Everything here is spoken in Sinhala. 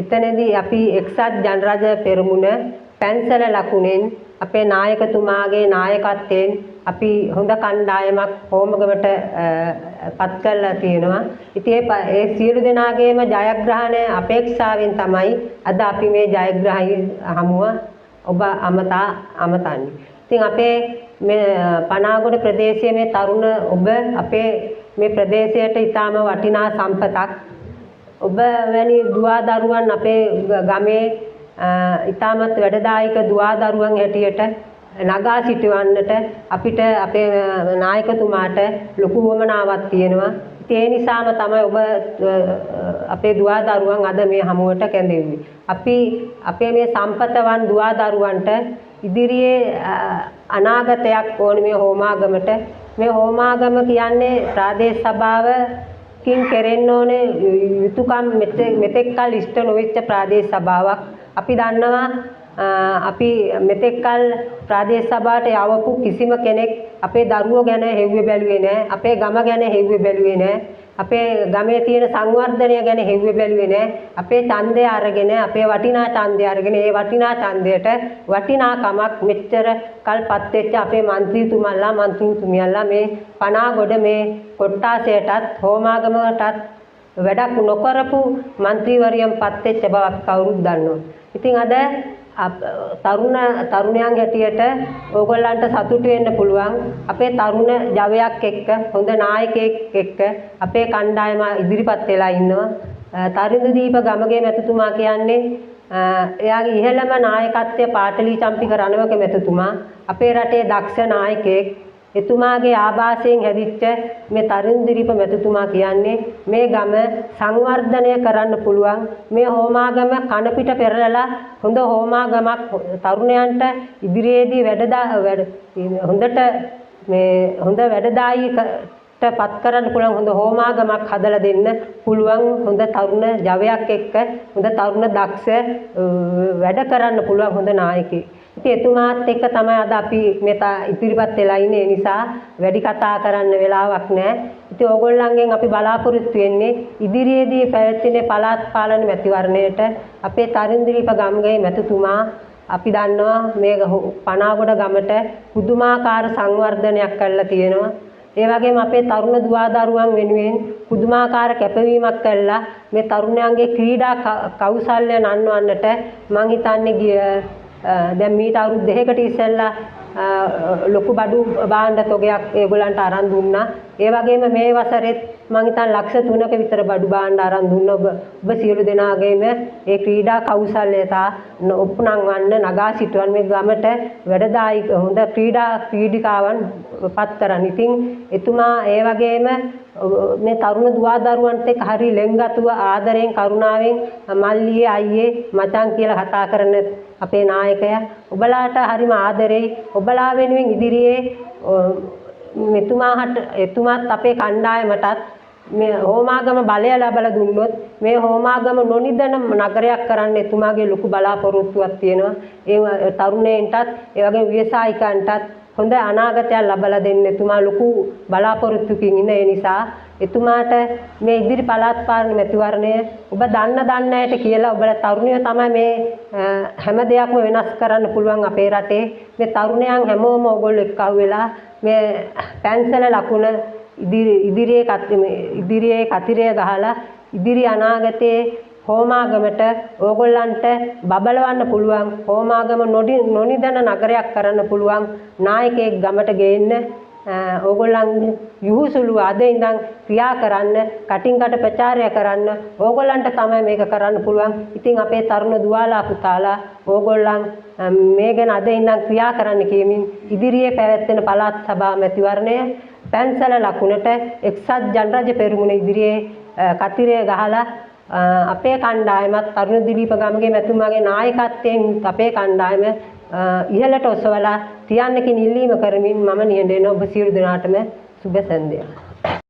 එතනදී අපි එක්සත් ජනරජ පෙරමුණ පැන්සල ලකුණෙන් අපේ නායකතුමාගේ නායකත්වයෙන් අපි හොඳ කණ්ඩායමක් හෝමගමට පත් කරලා තියෙනවා. ඉතින් ඒ සියලු දෙනාගේම ජයග්‍රහණය අපේක්ෂාවෙන් තමයි අද අපි මේ ජයග්‍රහණය හමුව ඔබ අමතන්නේ. ඉතින් අපේ මේ පනාගොඩ ප්‍රදේශයේ මේ තරුණ ඔබ අපේ මේ ප්‍රදේශයට ඉතාම වටිනා සම්පතක්. ඔබ වැනි දුවා දරුවන් අපේ ගමේ ඉතාමත් වැඩදායක දුවා දරුවන් හැටියට නගා සිටවන්නට අපිට අපේ නායකතුමාට ලොකු වමනාවක් තියෙනවා. ඒ නිසාම තමයි ඔබ අපේ දුවා දරුවන් අද මේ හමුවට කැඳෙන්නේ. අපි අපේ මේ සම්පතවන් දුවා දරුවන්ට ඉදිරියේ අනාගතයක් ඕනේ මේ හෝමාගමට. මේ හෝමාගම කියන්නේ ප්‍රාදේශ සභාවකින් කෙරෙන්න ඕනේ යුතුයකම් මෙතෙක් කල ඉෂ්ට නොවෙච්ච ප්‍රාදේශ සභාවක්. අපි දන්නවා අපි මෙතෙක් කල ප්‍රාදේශ සභාවට යවපු කිසිම කෙනෙක් අපේ දරුවෝ ගැන හෙව්වේ බැලුවේ නැහැ. අපේ ගම ගැන හෙව්වේ බැලුවේ නැහැ. අපේ ගමේ තියෙන සංවර්ධනය ගැන හෙව්වේ බැලුවේ නැහැ. අපේ ඡන්දය අරගෙන අපේ වටිනා ඡන්දය අරගෙන ඒ වටිනා ඡන්දයට වටිනාකමක් මෙච්චර කල්පත් වෙච්ච අපේ മന്ത്രിතුමල්ලා മന്ത്രിතුමියල්ලා මේ පනාගොඩ මේ කොට්ටාසයටත් හෝමාගමකටත් වැඩක් නොකරපු മന്ത്രിවරියන් පත් වෙච්ච බව අපි කවුරුත් දන්නවා. ඉතින් අද තරුණයන් හැටියට ඕගොල්ලන්ට සතුටු වෙන්න පුළුවන්. අපේ තරුණ ජවයක් එක්ක හොඳ නායකයෙක් එක්ක අපේ කණ්ඩායම ඉදිරිපත් වෙලා ඉන්නවා. තරිඳුදීප ගමගේ මැතිතුමා කියන්නේ එයාගේ ඉහළම නායකත්වය පාටලී චම්පික රණවක මැතිතුමා. අපේ රටේ දක්ෂ නායකයෙක්. එතුමාගේ ආభాසයෙන් හැදිච්ච මේ තරිඳුදීප මැතිතුමා කියන්නේ මේ ගම සංවර්ධනය කරන්න පුළුවන්. මේ හෝමාගම කන පිට පෙරලලා හොඳ හෝමාගමක් තරුණයන්ට ඉදිරියේදී හොඳට මේ හොඳ වැඩදායීකට පත් කරන්න පුළුවන් හොඳ හෝමාගමක් හදලා දෙන්න පුළුවන් හොඳ තරුණ ජවයක් එක්ක හොඳ තරුණ දක්ෂ වැඩ කරන්න පුළුවන් හොඳ නායකයෙක්. ඉතින් එතුමාත් එක්ක තමයි අද අපි මෙතන ඉදිරිපත් වෙලා ඉන්නේ. ඒ නිසා වැඩි කතා කරන්න වෙලාවක් නැහැ. ඉතින් ඕගොල්ලන්ගෙන් අපි බලාපොරොත්තු වෙන්නේ ඉදිරියේදී පැවැත්වෙන පළාත් පාලන මැතිවරණයට අපේ තරිඳුදීප ගම්ගේ මැතිතුමා අපි දන්නවා මේ පනාගොඩ ගමට පුදුමාකාර සංවර්ධනයක් කරලා තියෙනවා. ඒ වගේම අපේ තරුණ දුවා දරුවන් වෙනුවෙන් පුදුමාකාර කැපවීමක් කළා. මේ තරුණයන්ගේ ක්‍රීඩා කෞශල්‍ය නන්වන්නට මං හිතන්නේ දැන් මීට අවුරුදු 2කට ඉස්සෙල්ලා ලොකු බඩු භාණ්ඩ තොගයක් ඒගොල්ලන්ට අරන් දුන්නා. ඒ වගේම මේ වසරෙත් මං හිතන්නේ ලක්ෂ 3ක විතර බඩු භාණ්ඩ අරන් දුන්නා. ඔබ සියලු දෙනාගේම ඒ ක්‍රීඩා කෞශල්‍යතා උපනංවන්න නගා සිටවන්න මේ ගමට වැඩදායි හොඳ ක්‍රීඩිකාවන් පත් කරන්. ඉතින් එතුමා ඒ වගේම මේ තරුණ දුවා දරුවන්ට එක්ක හරි ලෙන්ගතුව ආදරයෙන් කරුණාවෙන් මල්ලියේ අයියේ මචං කියලා කතා කරන අපේ නායකයා ඔබලාට හරිම ආදරෙයි. ඔබලා වෙනුවෙන් ඉදිරියේ එතුමාත් අපේ කණ්ඩායමටත් මේ හෝමාගම බලය ලැබලා දුන්නොත් මේ හෝමාගම නොනිදන නගරයක් කරන්න එතුමාගේ ලොකු බලාපොරොත්තුවක් තියෙනවා. ඒ තරුණයින්ටත් ඒ වගේම ව්‍යවසායිකයන්ටත් හොඳ අනාගතයක් ලබා දෙන්න එතුමා ලොකු බලාපොරොත්තුකින් ඉන්න. ඒ නිසා එතුමාට මේ ඉදිරි පළාත් පාලන මැතිවරණය ඔබ දන්න ඇයට කියලා ඔබලා තරුණයෝ තමයි මේ හැම දෙයක්ම වෙනස් කරන්න පුළුවන් අපේ රටේ. මේ තරුණයන් හැමෝම ඕගොල්ලෝ එක්කව වෙලා මේ පැන්සල ලකුණ ඉදිරියේ කතිරය ගහලා ඉදිරි අනාගතයේ හෝමාගමට ඕගොල්ලන්ට බබලවන්න පුළුවන් හෝමාගම නොනිදන නගරයක් කරන්න පුළුවන් නායකයෙක් ගමට ගේන්න ඕගොල්ලන් යහුසුළු අද ඉඳන් ක්‍රියා කරන්න කටින් කට ප්‍රචාරය කරන්න ඕගොල්ලන්ට තමයි මේක කරන්න පුළුවන්. ඉතින් අපේ තරුණ දුවාලා පුතාලා ඕගොල්ලන් මේ ගැන අද ඉඳන් ක්‍රියා කරන්න කියමින් ඉදිරියේ පැවැත්වෙන පළාත් සභා මැතිවරණය පැන්සල ලකුණට එක්සත් ජනරජ පෙරමුණ ඉදිරියේ කතිරය ගහලා අපේ කණ්ඩායමත් තරුණදිලීප ගමගේ මැතිතුමාගේ නායකත්වයෙන් අපේ කණ්ඩායම ඉහළට ඔසවලා තියන්නකින් ඉල්ලීම කරමින් මම නියැලෙන ඔබ සියලු දෙනාටම සුබ සන්ධ්‍යාවක්.